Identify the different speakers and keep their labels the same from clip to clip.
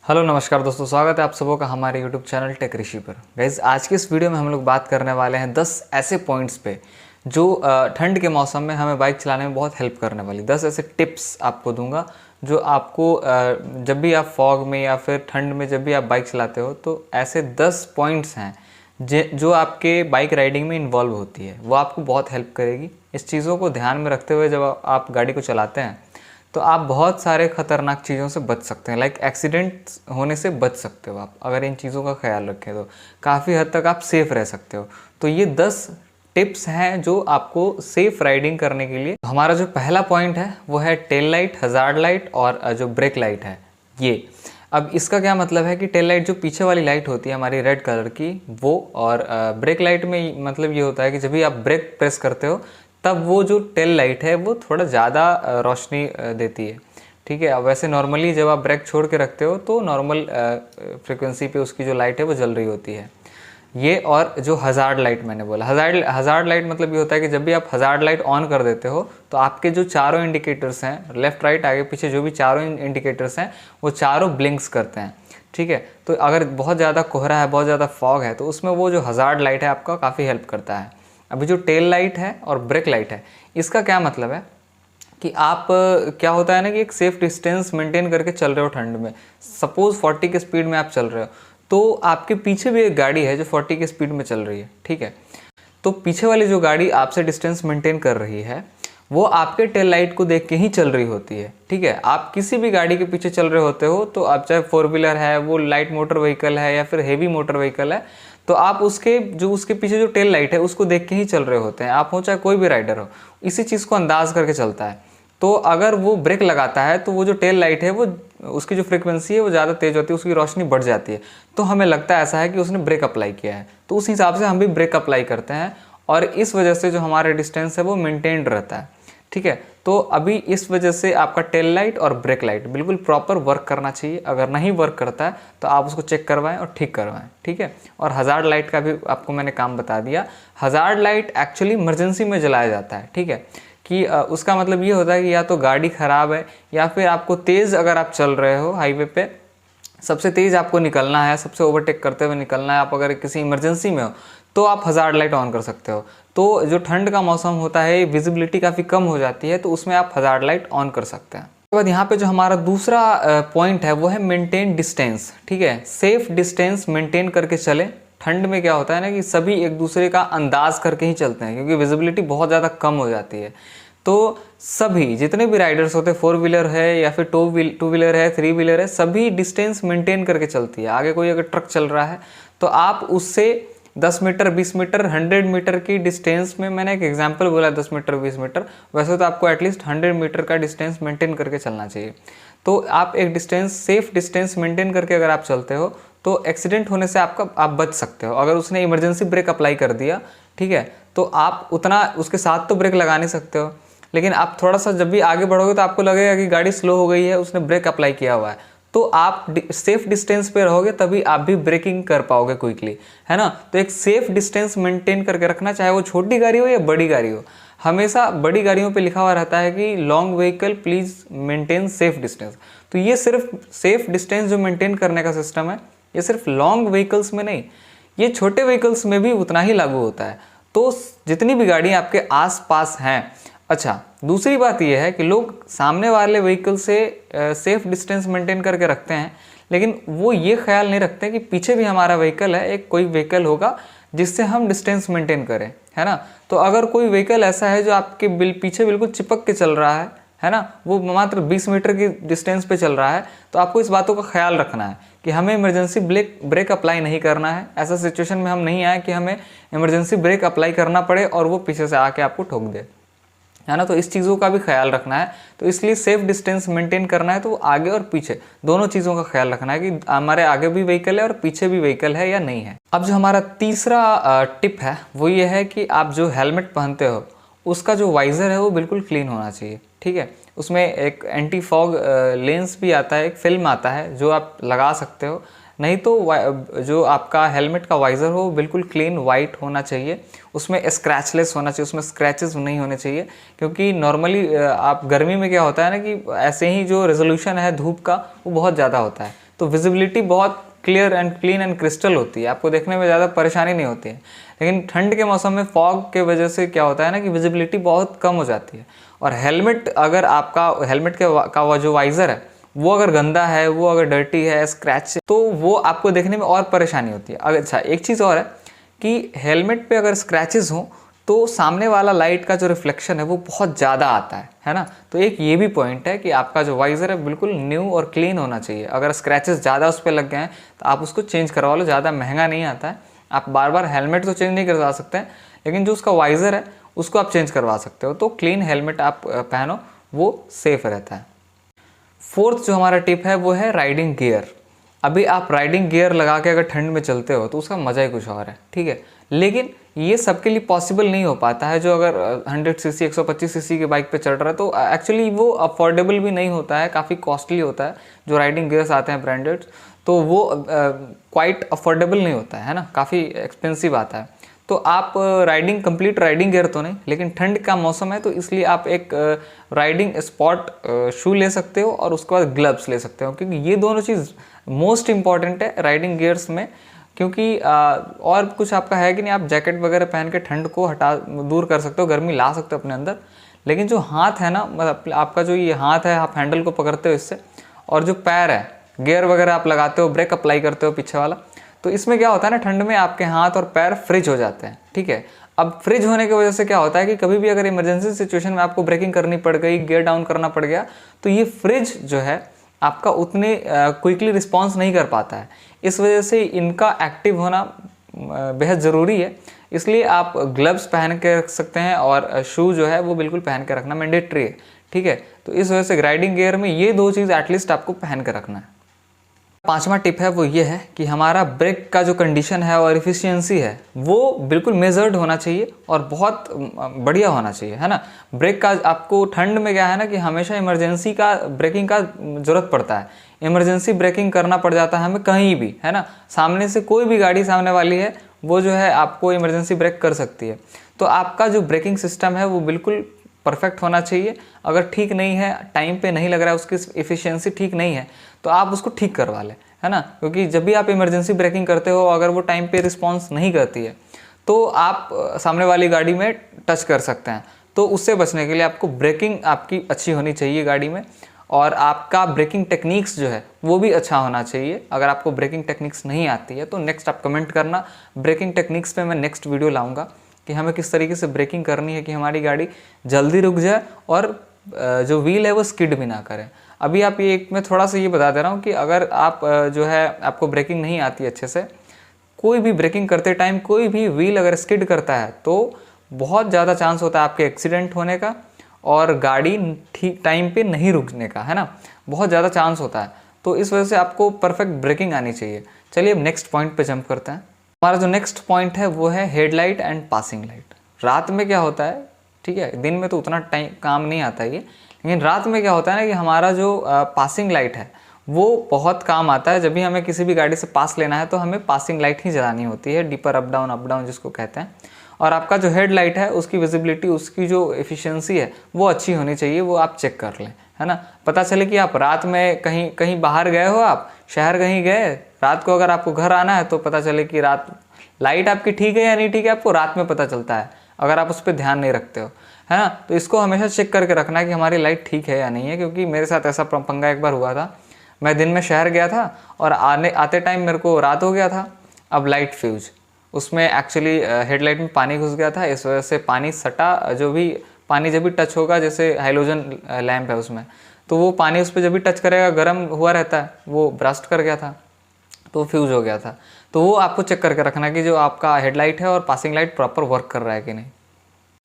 Speaker 1: Hello नमस्कार दोस्तों, स्वागत है आप सबों का हमारे यूट्यूब चैनल टेक ऋषि पर। गाइज आज की इस वीडियो में हम लोग बात करने वाले हैं 10 ऐसे पॉइंट्स पे जो ठंड के मौसम में हमें बाइक चलाने में बहुत हेल्प करने वाली 10 ऐसे टिप्स आपको दूंगा जो आपको जब भी आप फॉग में या फिर ठंड में जब भी आप बाइक चलाते हो तो ऐसे 10 पॉइंट्स हैं जो आपके बाइक राइडिंग में इन्वॉल्व होती है, वो आपको बहुत हेल्प करेगी। इस चीज़ों को ध्यान में रखते हुए जब आप गाड़ी को चलाते हैं तो आप बहुत सारे ख़तरनाक चीज़ों से बच सकते हैं, लाइक एक्सीडेंट होने से बच सकते हो आप अगर इन चीज़ों का ख्याल रखें तो काफ़ी हद तक आप सेफ़ रह सकते हो। तो ये 10 टिप्स हैं जो आपको सेफ़ राइडिंग करने के लिए। हमारा जो पहला पॉइंट है वो है टेल लाइट, हज़ार्ड लाइट और जो ब्रेक लाइट है ये। अब इसका क्या मतलब है कि टेल लाइट जो पीछे वाली लाइट होती है हमारी रेड कलर की वो, और ब्रेक लाइट में मतलब ये होता है कि जब भी आप ब्रेक प्रेस करते हो तब वो जो टेल लाइट है वो थोड़ा ज़्यादा रोशनी देती है। ठीक है, अब वैसे नॉर्मली जब आप ब्रेक छोड़ के रखते हो तो नॉर्मल फ्रिक्वेंसी पे उसकी जो लाइट है वो जल रही होती है ये। और जो हज़ार्ड लाइट मैंने बोला, हज़ार्ड लाइट मतलब ये होता है कि जब भी आप हज़ार्ड लाइट ऑन कर देते हो तो आपके जो चारों इंडिकेटर्स हैं, लेफ्ट राइट आगे पीछे जो भी चारों इंडिकेटर्स हैं वो चारों ब्लिंक्स करते हैं। ठीक है, तो अगर बहुत ज़्यादा कोहरा है, बहुत ज़्यादा फॉग है तो उसमें वो जो हज़ार्ड लाइट है आपका काफ़ी हेल्प करता है। अभी जो टेल लाइट है और ब्रेक लाइट है इसका क्या मतलब है कि आप क्या होता है ना कि एक सेफ डिस्टेंस मेंटेन करके चल रहे हो ठंड में। सपोज 40 के स्पीड में आप चल रहे हो तो आपके पीछे भी एक गाड़ी है जो 40 के स्पीड में चल रही है। ठीक है, तो पीछे वाली जो गाड़ी आपसे डिस्टेंस मेंटेन कर रही है वो आपके टेल लाइट को देख के ही चल रही होती है। ठीक है, आप किसी भी गाड़ी के पीछे चल रहे होते हो तो आप चाहे 4 व्हीलर है, वो लाइट मोटर व्हीकल है या फिर हेवी मोटर व्हीकल है, तो आप उसके पीछे जो टेल लाइट है उसको देख के ही चल रहे होते हैं। आप हो चाहे कोई भी राइडर हो, इसी चीज़ को अंदाज करके चलता है। तो अगर वो ब्रेक लगाता है तो वो जो टेल लाइट है वो उसकी जो फ्रीक्वेंसी है वो ज़्यादा तेज़ होती है, उसकी रोशनी बढ़ जाती है, तो हमें लगता है ऐसा है कि उसने ब्रेक अप्लाई किया है। तो उस हिसाब से हम भी ब्रेक अप्लाई करते हैं और इस वजह से जो हमारा डिस्टेंस है वो मेंटेन्ड रहता है। ठीक है, तो अभी इस वजह से आपका टेल लाइट और ब्रेक लाइट बिल्कुल प्रॉपर वर्क करना चाहिए। अगर नहीं वर्क करता है तो आप उसको चेक करवाएं और ठीक करवाएं। ठीक है, और हज़ार्ड लाइट का भी आपको मैंने काम बता दिया। हज़ार्ड लाइट एक्चुअली इमरजेंसी में जलाया जाता है। ठीक है, कि उसका मतलब ये होता है कि या तो गाड़ी ख़राब है या फिर आपको तेज़, अगर आप चल रहे हो हाईवे पे सबसे तेज़ आपको निकलना है, सबसे ओवरटेक करते हुए निकलना है, आप अगर किसी इमरजेंसी में हो तो आप हज़ार्ड लाइट ऑन कर सकते हो। तो जो ठंड का मौसम होता है विजिबिलिटी काफ़ी कम हो जाती है, तो उसमें आप हज़ार्ड लाइट ऑन कर सकते हैं। उसके बाद यहाँ पे जो हमारा दूसरा पॉइंट है वो है मेंटेन डिस्टेंस। ठीक है, सेफ डिस्टेंस मेंटेन करके चलें। ठंड में क्या होता है ना कि सभी एक दूसरे का अंदाज करके ही चलते हैं क्योंकि विजिबिलिटी बहुत ज़्यादा कम हो जाती है। तो सभी जितने भी राइडर्स होते हैं, 4 व्हीलर है या फिर 2 व्हीलर है, 3 व्हीलर है, सभी डिस्टेंस मेंटेन करके चलती है। आगे कोई अगर ट्रक चल रहा है तो आप उससे 10 मीटर, 20 मीटर, 100 मीटर की डिस्टेंस में, मैंने एक एग्जांपल बोला 10 मीटर 20 मीटर, वैसे तो आपको एटलीस्ट 100 मीटर का डिस्टेंस मेंटेन करके चलना चाहिए। तो आप एक डिस्टेंस, सेफ डिस्टेंस मेंटेन करके अगर आप चलते हो तो एक्सीडेंट होने से आप बच सकते हो। अगर उसने इमरजेंसी ब्रेक अप्लाई कर दिया, ठीक है, तो आप उतना उसके साथ तो ब्रेक लगा नहीं सकते हो, लेकिन आप थोड़ा सा जब भी आगे बढ़ोगे तो आपको लगेगा कि गाड़ी स्लो हो गई है, उसने ब्रेक अप्लाई किया हुआ है, तो आप सेफ डिस्टेंस पे रहोगे तभी आप भी ब्रेकिंग कर पाओगे क्विकली, है ना। तो एक सेफ डिस्टेंस मेंटेन करके रखना, चाहे वो छोटी गाड़ी हो या बड़ी गाड़ी हो। हमेशा बड़ी गाड़ियों पे लिखा हुआ रहता है कि long vehicle please maintain safe distance. तो ये सिर्फ सेफ डिस्टेंस जो मेंटेन करने का सिस्टम है ये सिर्फ लॉन्ग व्हीकल्स में नहीं, ये छोटे व्हीकल्स में भी उतना ही लागू होता है। तो जितनी भी गाड़ियाँ आपके आस पास हैं। अच्छा, दूसरी बात यह है कि लोग सामने वाले व्हीकल से सेफ डिस्टेंस मेंटेन करके रखते हैं, लेकिन वो ये ख्याल नहीं रखते कि पीछे भी हमारा व्हीकल है, एक कोई व्हीकल होगा जिससे हम डिस्टेंस मेंटेन करें, है ना। तो अगर कोई व्हीकल ऐसा है जो आपके पीछे बिल्कुल चिपक के चल रहा है ना, वो मात्र 20 मीटर की डिस्टेंस पे चल रहा है, तो आपको इस बातों का ख्याल रखना है कि हमें इमरजेंसी ब्रेक अप्लाई नहीं करना है। ऐसा सिचुएशन में हम नहीं आए कि हमें इमरजेंसी ब्रेक अप्लाई करना पड़े और वो पीछे से आके आपको ठोक दे, है ना। तो इस चीज़ों का भी ख्याल रखना है। तो इसलिए सेफ डिस्टेंस मेंटेन करना है तो आगे और पीछे दोनों चीज़ों का ख्याल रखना है कि हमारे आगे भी व्हीकल है और पीछे भी व्हीकल है या नहीं है। अब जो हमारा तीसरा टिप है वो ये है कि आप जो हेलमेट पहनते हो उसका जो वाइज़र है वो बिल्कुल क्लीन होना चाहिए। ठीक है, उसमें एक एंटी फॉग लेंस भी आता है, एक फिल्म आता है जो आप लगा सकते हो। नहीं तो जो आपका हेलमेट का वाइज़र हो बिल्कुल क्लीन वाइट होना चाहिए, उसमें स्क्रैचलेस होना चाहिए, उसमें स्क्रैचेस नहीं होने चाहिए। क्योंकि नॉर्मली आप गर्मी में क्या होता है ना कि ऐसे ही जो रेजोल्यूशन है धूप का वो बहुत ज़्यादा होता है, तो विजिबिलिटी बहुत clear and clean and crystal होती है, आपको देखने में ज़्यादा परेशानी नहीं होती है। लेकिन ठंड के मौसम में फॉग के वजह से क्या होता है ना कि विजिबिलिटी बहुत कम हो जाती है। और हेलमेट, अगर आपका हेलमेट का जो वाइज़र है वो अगर गंदा है, वो अगर डर्टी है, स्क्रैच, तो वो आपको देखने में और परेशानी होती है। अच्छा, एक चीज़ और है कि हेलमेट पे अगर स्क्रैचेस हों तो सामने वाला लाइट का जो रिफ्लेक्शन है वो बहुत ज़्यादा आता है ना। तो एक ये भी पॉइंट है कि आपका जो वाइज़र है बिल्कुल न्यू और क्लीन होना चाहिए। अगर स्क्रैचेस ज़्यादा उस पर लग गए हैं तो आप उसको चेंज करवा लो, ज़्यादा महंगा नहीं आता है। आप बार बार हेलमेट तो चेंज नहीं करवा सकते हैं, लेकिन जो उसका वाइज़र है उसको आप चेंज करवा सकते हो। तो क्लीन हेलमेट आप पहनो, वो सेफ़ रहता है। फोर्थ जो हमारा टिप है वो है राइडिंग गियर। अभी आप राइडिंग गियर लगा के अगर ठंड में चलते हो तो उसका मज़ा ही कुछ और है, ठीक है। लेकिन ये सबके लिए पॉसिबल नहीं हो पाता है। जो अगर 100 सीसी 125 सीसी की बाइक पे चल रहा है तो एक्चुअली वो अफोर्डेबल भी नहीं होता है, काफ़ी कॉस्टली होता है। जो राइडिंग गियर्स आते हैं ब्रांडेड, तो वो क्वाइट अफोर्डेबल नहीं होता है ना, काफ़ी एक्सपेंसिव आता है। तो आप कंप्लीट राइडिंग गियर तो नहीं, लेकिन ठंड का मौसम है तो इसलिए आप एक राइडिंग स्पॉट शू ले सकते हो और उसके बाद ग्लव्स ले सकते हो, क्योंकि ये दोनों चीज़ मोस्ट इंपॉर्टेंट है राइडिंग गियर्स में। क्योंकि और कुछ आपका है कि नहीं, आप जैकेट वगैरह पहन के ठंड को दूर कर सकते हो, गर्मी ला सकते हो अपने अंदर। लेकिन जो हाथ है ना, मतलब आपका जो ये हाथ है, आप हैंडल को पकड़ते हो इससे, और जो पैर है, गियर वगैरह आप लगाते हो, ब्रेक अप्लाई करते हो पीछे वाला, तो इसमें क्या होता है ना, ठंड में आपके हाथ और पैर फ्रिज हो जाते हैं, ठीक है। अब फ्रिज होने की वजह से क्या होता है कि कभी भी अगर इमरजेंसी सिचुएशन में आपको ब्रेकिंग करनी पड़ गई, गियर डाउन करना पड़ गया, तो ये फ्रिज जो है आपका उतने क्विकली रिस्पॉन्स नहीं कर पाता है। इस वजह से इनका एक्टिव होना बेहद ज़रूरी है। इसलिए आप ग्लव्स पहन के रख सकते हैं और शू जो है वो बिल्कुल पहन के रखना मैंडेटरी है, ठीक है। तो इस वजह से राइडिंग गियर में ये दो चीज़ एटलीस्ट आपको पहन के रखना है। पांचवा टिप है वो ये है कि हमारा ब्रेक का जो कंडीशन है और इफ़िशियंसी है वो बिल्कुल मेजर्ड होना चाहिए और बहुत बढ़िया होना चाहिए, है ना। ब्रेक का आपको ठंड में क्या है ना कि हमेशा इमरजेंसी का ब्रेकिंग का ज़रूरत पड़ता है। इमरजेंसी ब्रेकिंग करना पड़ जाता है हमें कहीं भी, है ना। सामने से कोई भी गाड़ी सामने वाली है वो जो है आपको इमरजेंसी ब्रेक कर सकती है। तो आपका जो ब्रेकिंग सिस्टम है वो बिल्कुल परफेक्ट होना चाहिए। अगर ठीक नहीं है, टाइम पे नहीं लग रहा है, उसकी एफिशिएंसी ठीक नहीं है, तो आप उसको ठीक करवा लें, है ना। क्योंकि जब भी आप इमरजेंसी ब्रेकिंग करते हो, अगर वो टाइम पे रिस्पॉन्स नहीं करती है तो आप सामने वाली गाड़ी में टच कर सकते हैं। तो उससे बचने के लिए आपको ब्रेकिंग आपकी अच्छी होनी चाहिए गाड़ी में, और आपका ब्रेकिंग टेक्निक्स जो है वो भी अच्छा होना चाहिए। अगर आपको ब्रेकिंग टेक्निक्स नहीं आती है तो नेक्स्ट आप कमेंट करना, ब्रेकिंग टेक्निक्स पे मैं नेक्स्ट वीडियो लाऊंगा कि हमें किस तरीके से ब्रेकिंग करनी है कि हमारी गाड़ी जल्दी रुक जाए और जो व्हील है वो स्किड भी ना करे। अभी आप ये मैं थोड़ा सा ये बता दे रहा हूँ कि अगर आप जो है आपको ब्रेकिंग नहीं आती अच्छे से, कोई भी ब्रेकिंग करते टाइम कोई भी व्हील अगर स्किड करता है तो बहुत ज़्यादा चांस होता है आपके एक्सीडेंट होने का और गाड़ी ठीक टाइम पे नहीं रुकने का, है ना। बहुत ज़्यादा चांस होता है। तो इस वजह से आपको परफेक्ट ब्रेकिंग आनी चाहिए। चलिए अब नेक्स्ट पॉइंट पे जंप करते हैं। हमारा जो नेक्स्ट पॉइंट है वो है हेडलाइट एंड पासिंग लाइट। रात में क्या होता है, ठीक है, दिन में तो उतना टाइम काम नहीं आता ये, लेकिन रात में क्या होता है ना कि हमारा जो पासिंग लाइट है वो बहुत काम आता है। जब भी हमें किसी भी गाड़ी से पास लेना है तो हमें पासिंग लाइट ही जलानी होती है, डीपर अप डाउन जिसको कहते हैं। और आपका जो हेड लाइट है उसकी विजिबिलिटी, उसकी जो एफिशिएंसी है वो अच्छी होनी चाहिए, वो आप चेक कर लें, है ना। पता चले कि आप रात में कहीं बाहर गए हो, आप शहर कहीं गए, रात को अगर आपको घर आना है तो पता चले कि रात लाइट आपकी ठीक है या नहीं ठीक है, आपको रात में पता चलता है अगर आप उस पर ध्यान नहीं रखते हो, है ना। तो इसको हमेशा चेक करके रखना है कि हमारी लाइट ठीक है या नहीं है। क्योंकि मेरे साथ ऐसा पंगा एक बार हुआ था, मैं दिन में शहर गया था और आते टाइम मेरे को रात हो गया था। अब लाइट फ्यूज, उसमें एक्चुअली हेडलाइट में पानी घुस गया था, इस वजह से पानी सटा, जो भी पानी जब भी टच होगा, जैसे हाइलोजन लैंप है उसमें, तो वो पानी उस पर जब भी टच करेगा गर्म हुआ रहता है, वो ब्रस्ट कर गया था तो फ्यूज हो गया था। तो वो आपको चेक करके रखना कि जो आपका हेडलाइट है और पासिंग लाइट प्रॉपर वर्क कर रहा है कि नहीं।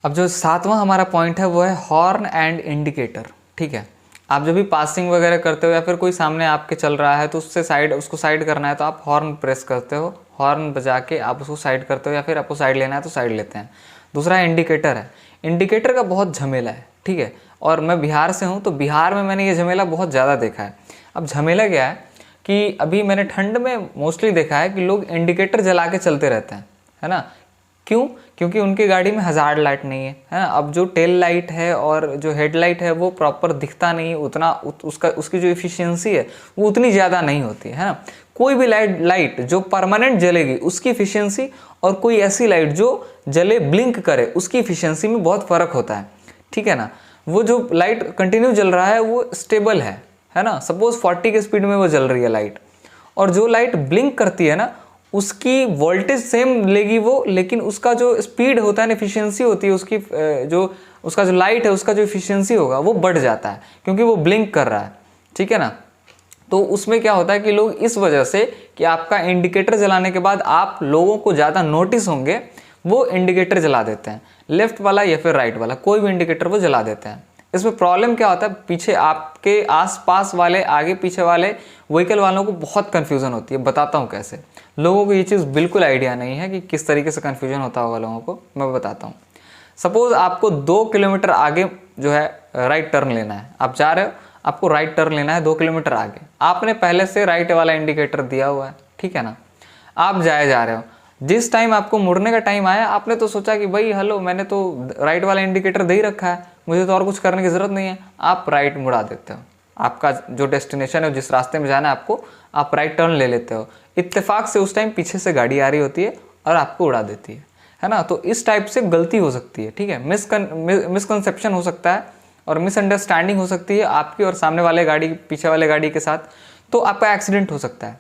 Speaker 1: अब जो सातवां हमारा पॉइंट है वो है हॉर्न एंड इंडिकेटर, ठीक है। आप जब भी पासिंग वगैरह करते हो या फिर कोई सामने आपके चल रहा है तो उसको साइड करना है तो आप हॉर्न प्रेस करते हो, हॉर्न बजा के आप उसको साइड करते हो, या फिर आपको साइड लेना है तो साइड लेते हैं। दूसरा इंडिकेटर है। इंडिकेटर का बहुत झमेला है, ठीक है। और मैं बिहार से हूँ तो बिहार में मैंने ये झमेला बहुत ज़्यादा देखा है। अब झमेला क्या है कि अभी मैंने ठंड में मोस्टली देखा है कि लोग इंडिकेटर जला के चलते रहते हैं, है ना। क्यों? क्योंकि उनकी गाड़ी में हज़ार्ड लाइट नहीं है ना। अब जो टेल लाइट है और जो हेडलाइट है वो प्रॉपर दिखता नहीं है, उतना उसकी जो इफिशियंसी है वो उतनी ज़्यादा नहीं होती है ना। कोई भी लाइट जो परमानेंट जलेगी उसकी इफिशियंसी और कोई ऐसी लाइट जो जले ब्लिंक करे उसकी इफिशियंसी में बहुत फ़र्क होता है, ठीक है ना। वो जो लाइट कंटिन्यू जल रहा है वो स्टेबल है ना। सपोज 40 के स्पीड में वो जल रही है लाइट, और जो लाइट ब्लिंक करती है ना उसकी वोल्टेज सेम लेगी वो, लेकिन उसका जो स्पीड होता है ना, एफिशिएंसी होती है उसकी, जो उसका जो लाइट है उसका जो एफिशिएंसी होगा वो बढ़ जाता है क्योंकि वो ब्लिंक कर रहा है, ठीक है ना। तो उसमें क्या होता है कि लोग इस वजह से कि आपका इंडिकेटर जलाने के बाद आप लोगों को ज़्यादा नोटिस होंगे, वो इंडिकेटर जला देते हैं, लेफ्ट वाला या फिर राइट वाला, कोई भी इंडिकेटर वो जला देते हैं। इसमें प्रॉब्लम क्या होता है, पीछे आपके आसपास वाले, आगे पीछे वाले व्हीकल वालों को बहुत कन्फ्यूज़न होती है। बताता हूँ कैसे। लोगों को ये चीज़ बिल्कुल आइडिया नहीं है कि किस तरीके से कन्फ्यूजन होता होगा लोगों को, मैं बताता हूँ। सपोज़ आपको 2 किलोमीटर आगे जो है राइट टर्न लेना है, आप जा रहे हो, आपको राइट टर्न लेना है 2 किलोमीटर आगे, आपने पहले से राइट वाला इंडिकेटर दिया हुआ है, ठीक है ना। आप जा रहे हो, जिस टाइम आपको मुड़ने का टाइम आया आपने तो सोचा कि भाई हेलो, मैंने तो राइट वाला इंडिकेटर दे ही रखा है, मुझे तो और कुछ करने की ज़रूरत नहीं है, आप राइट मुड़ा देते हो। आपका जो डेस्टिनेशन है, जिस रास्ते में जाना है आपको, आप राइट टर्न ले लेते हो। इत्तेफाक से उस टाइम पीछे से गाड़ी आ रही होती है और आपको उड़ा देती है ना। तो इस टाइप से गलती हो सकती है, ठीक है, मिसकंसेप्शन हो सकता है और मिसअंडरस्टैंडिंग हो सकती है आपकी और सामने वाले गाड़ी, पीछे वाले गाड़ी के साथ, तो आपका एक्सीडेंट हो सकता है।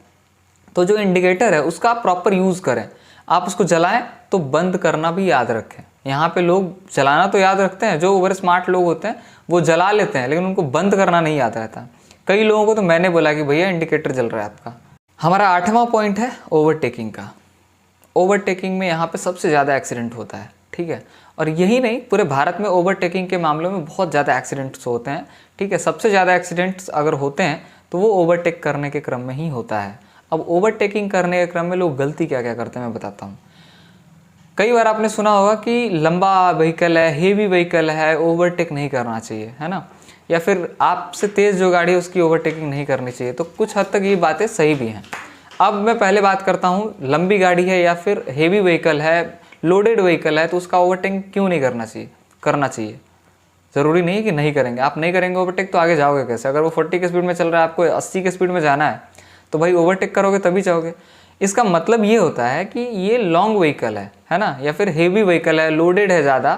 Speaker 1: तो जो इंडिकेटर है उसका आप प्रॉपर यूज़ करें, आप उसको जलाएं तो बंद करना भी याद रखें। यहाँ पे लोग जलाना तो याद रखते हैं, जो ओवर स्मार्ट लोग होते हैं वो जला लेते हैं, लेकिन उनको बंद करना नहीं याद रहता। कई लोगों को तो मैंने बोला कि भैया इंडिकेटर जल रहा है आपका। हमारा 8वां पॉइंट है ओवरटेकिंग का। ओवरटेकिंग में यहाँ पे सबसे ज़्यादा एक्सीडेंट होता है, ठीक है। और यही नहीं, पूरे भारत में ओवरटेकिंग के मामलों में बहुत ज़्यादा एक्सीडेंट्स होते हैं, ठीक है। सबसे ज़्यादा एक्सीडेंट्स अगर होते हैं तो वो ओवरटेक करने के क्रम में ही होता है। अब ओवरटेकिंग करने के क्रम में लोग गलती क्या क्या करते हैं मैं बताता हूँ। कई बार आपने सुना होगा कि लंबा व्हीकल है, हेवी व्हीकल है, ओवरटेक नहीं करना चाहिए, है ना, या फिर आपसे तेज़ जो गाड़ी है उसकी ओवरटेकिंग नहीं करनी चाहिए। तो कुछ हद तक ये बातें सही भी हैं। अब मैं पहले बात करता हूँ, लंबी गाड़ी है या फिर हेवी व्हीकल है, लोडेड व्हीकल है, तो उसका ओवरटेक क्यों नहीं करना चाहिए? करना चाहिए। ज़रूरी नहीं है कि नहीं करेंगे, आप नहीं करेंगे ओवरटेक तो आगे जाओगे कैसे? अगर वो 40 के स्पीड में चल रहा है, आपको 80 के स्पीड में जाना है, तो भाई ओवरटेक करोगे तभी जाओगे। इसका मतलब ये होता है कि ये लॉन्ग व्हीकल है ना, या फिर हेवी व्हीकल है, लोडेड है ज़्यादा,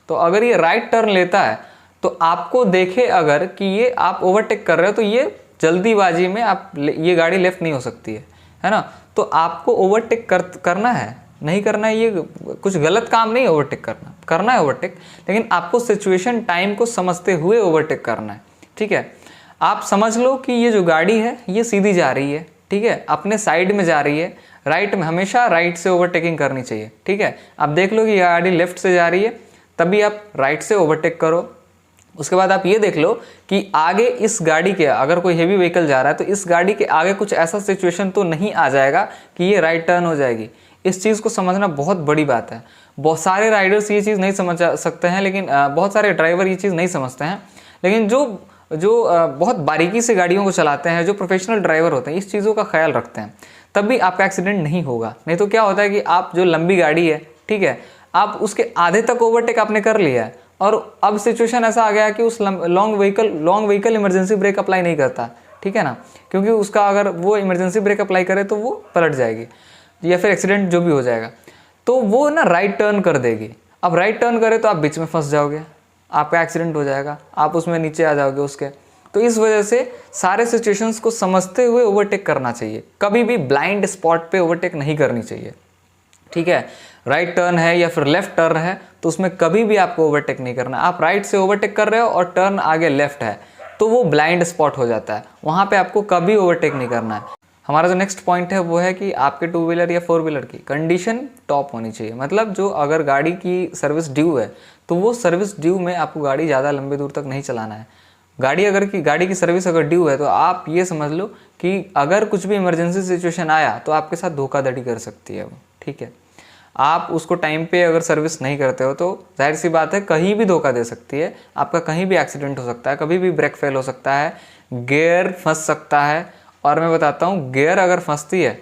Speaker 1: तो अगर ये राइट टर्न लेता है तो आपको देखे अगर कि ये आप ओवरटेक कर रहे हो, तो ये जल्दीबाजी में आप ये गाड़ी लेफ्ट नहीं हो सकती है ना। तो आपको ओवरटेक करना है, नहीं करना है, ये कुछ गलत काम नहीं है। ओवरटेक करना है ओवरटेक, लेकिन आपको सिचुएशन टाइम को समझते हुए ओवरटेक करना है, ठीक है। आप समझ लो कि ये जो गाड़ी है ये सीधी जा रही है, ठीक है, अपने साइड में जा रही है, राइट में, हमेशा राइट से ओवरटेकिंग करनी चाहिए, ठीक है। आप देख लो कि गाड़ी लेफ्ट से जा रही है, तभी आप राइट से ओवरटेक करो। उसके बाद आप ये देख लो कि आगे इस गाड़ी के, अगर कोई हेवी व्हीकल जा रहा है तो इस गाड़ी के आगे कुछ ऐसा सिचुएशन तो नहीं आ जाएगा कि ये राइट टर्न हो जाएगी। इस चीज़ को समझना बहुत बड़ी बात है। बहुत सारे राइडर्स ये चीज़ नहीं समझ सकते हैं, लेकिन बहुत सारे ड्राइवर ये चीज़ नहीं समझते हैं, लेकिन जो बहुत बारीकी से गाड़ियों को चलाते हैं, जो प्रोफेशनल ड्राइवर होते हैं, इस चीज़ों का ख्याल रखते हैं, तब भी आपका एक्सीडेंट नहीं होगा। नहीं तो क्या होता है कि आप जो लंबी गाड़ी है, ठीक है, आप उसके आधे तक ओवरटेक आपने कर लिया है और अब सिचुएशन ऐसा आ गया कि उस long vehicle emergency brake apply नहीं करता, ठीक है ना, क्योंकि उसका अगर वो इमरजेंसी ब्रेक अप्लाई करे तो वो पलट जाएगी या फिर एक्सीडेंट जो भी हो जाएगा, तो वो ना राइट टर्न कर देगी। अब राइट टर्न करे तो आप बीच में फंस जाओगे, आपका एक्सीडेंट हो जाएगा, आप उसमें नीचे आ जाओगे उसके। तो इस वजह से सारे सिचुएशंस को समझते हुए ओवरटेक करना चाहिए, कभी भी ब्लाइंड स्पॉट पे ओवरटेक नहीं करनी चाहिए, ठीक है। राइट टर्न है या फिर लेफ्ट टर्न है तो उसमें कभी भी आपको ओवरटेक नहीं करना। आप राइट से ओवरटेक कर रहे हो और टर्न आगे लेफ्ट है तो वो ब्लाइंड स्पॉट हो जाता है, वहाँ पे आपको कभी ओवरटेक नहीं करना है। हमारा जो नेक्स्ट पॉइंट है वो है कि आपके 2 व्हीलर या 4 व्हीलर की कंडीशन टॉप होनी चाहिए। मतलब जो अगर गाड़ी की सर्विस ड्यू है तो वो सर्विस ड्यू में आपको गाड़ी ज़्यादा लंबे दूर तक नहीं चलाना है। गाड़ी की सर्विस अगर ड्यू है तो आप ये समझ लो कि अगर कुछ भी इमरजेंसी सिचुएशन आया तो आपके साथ धोखाधड़ी कर सकती है वो, ठीक है। आप उसको टाइम पे अगर सर्विस नहीं करते हो तो जाहिर सी बात है कहीं भी धोखा दे सकती है, आपका कहीं भी एक्सीडेंट हो सकता है, कभी भी ब्रेक फेल हो सकता है, गियर फंस सकता है। और मैं बताता हूँ, गियर अगर फंसती है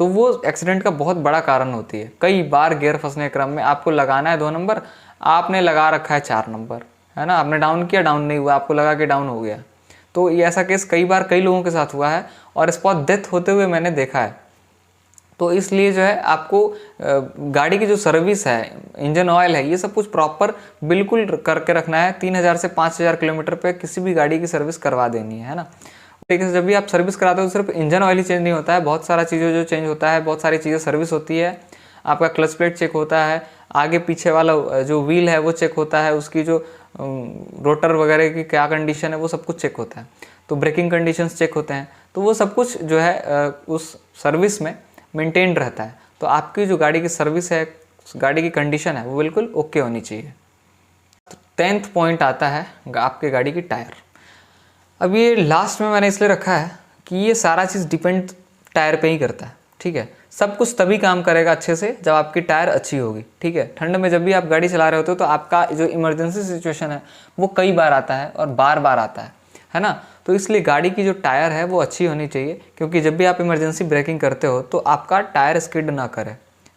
Speaker 1: तो वो एक्सीडेंट का बहुत बड़ा कारण होती है। कई बार गियर फंसने के क्रम में आपको लगाना है 2 नंबर, आपने लगा रखा है 4 नंबर, है ना, आपने डाउन किया, डाउन नहीं हुआ, आपको लगा कि डाउन हो गया। तो ये ऐसा केस कई बार कई लोगों के साथ हुआ है और स्पॉट डेथ होते हुए मैंने देखा है। तो इसलिए जो है आपको गाड़ी की जो सर्विस है, इंजन ऑयल है, ये सब कुछ प्रॉपर बिल्कुल करके रखना है। 3000 से 5000 किलोमीटर पे किसी भी गाड़ी की सर्विस करवा देनी है ना। ठीक है, जब भी आप सर्विस कराते हो तो सिर्फ इंजन ऑयल ही चेंज नहीं होता है, बहुत सारा चीज़ें जो चेंज होता है, बहुत सारी चीज़ें सर्विस होती है। आपका क्लच प्लेट चेक होता है, आगे पीछे वाला जो व्हील है वो चेक होता है, उसकी जो रोटर वगैरह की क्या कंडीशन है वो सब कुछ चेक होता है। तो ब्रेकिंग कंडीशंस चेक होते हैं, तो वो सब कुछ जो है उस सर्विस में मेंटेन रहता है। तो आपकी जो गाड़ी की सर्विस है, गाड़ी की कंडीशन है, वो बिल्कुल ओके होनी चाहिए। तो 10th पॉइंट आता है आपके गाड़ी की टायर। अब ये लास्ट में मैंने इसलिए रखा है कि ये सारा चीज़ डिपेंड टायर पे ही करता है। ठीक है, सब कुछ तभी काम करेगा अच्छे से जब आपकी टायर अच्छी होगी। ठीक है, ठंड में जब भी आप गाड़ी चला रहे होते हो तो आपका जो इमरजेंसी सिचुएशन है वो कई बार आता है और बार बार आता है ना। तो इसलिए गाड़ी की जो टायर है वो अच्छी होनी चाहिए, क्योंकि जब भी आप इमरजेंसी ब्रेकिंग करते हो तो आपका टायर स्किड ना करे,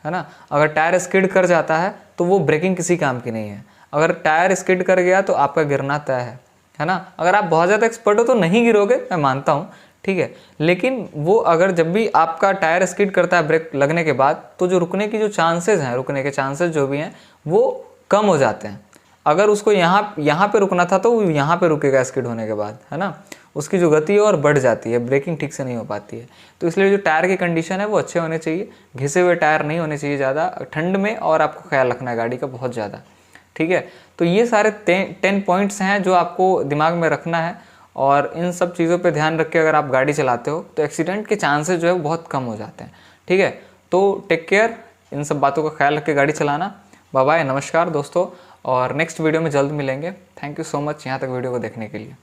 Speaker 1: है ना। अगर टायर स्किड कर जाता है तो वो ब्रेकिंग किसी काम की नहीं है। अगर टायर स्किड कर गया तो आपका गिरना तय है ना। अगर आप बहुत ज़्यादा एक्सपर्ट हो तो नहीं गिरोगे, मैं मानता हूँ, ठीक है, लेकिन वो अगर जब भी आपका टायर स्किड करता है ब्रेक लगने के बाद, तो जो रुकने की जो चांसेस हैं, रुकने के चांसेस जो भी हैं वो कम हो जाते हैं। अगर उसको यहाँ पे रुकना था तो वो यहाँ पे रुकेगा स्किड होने के बाद, है ना। उसकी जो गति है और बढ़ जाती है, ब्रेकिंग ठीक से नहीं हो पाती है। तो इसलिए जो टायर की कंडीशन है वो अच्छे होने चाहिए, घिसे हुए टायर नहीं होने चाहिए ज़्यादा ठंड में, और आपको ख्याल रखना है गाड़ी का बहुत ज़्यादा। ठीक है, तो ये सारे 10 पॉइंट्स हैं जो आपको दिमाग में रखना है, और इन सब चीज़ों पे ध्यान रख के अगर आप गाड़ी चलाते हो तो एक्सीडेंट के चांसेस जो है वो बहुत कम हो जाते हैं। ठीक है, तो टेक केयर, इन सब बातों का ख्याल रख के गाड़ी चलाना। बाय बाय, नमस्कार दोस्तों, और नेक्स्ट वीडियो में जल्द मिलेंगे। थैंक यू सो मच यहाँ तक वीडियो को देखने के लिए।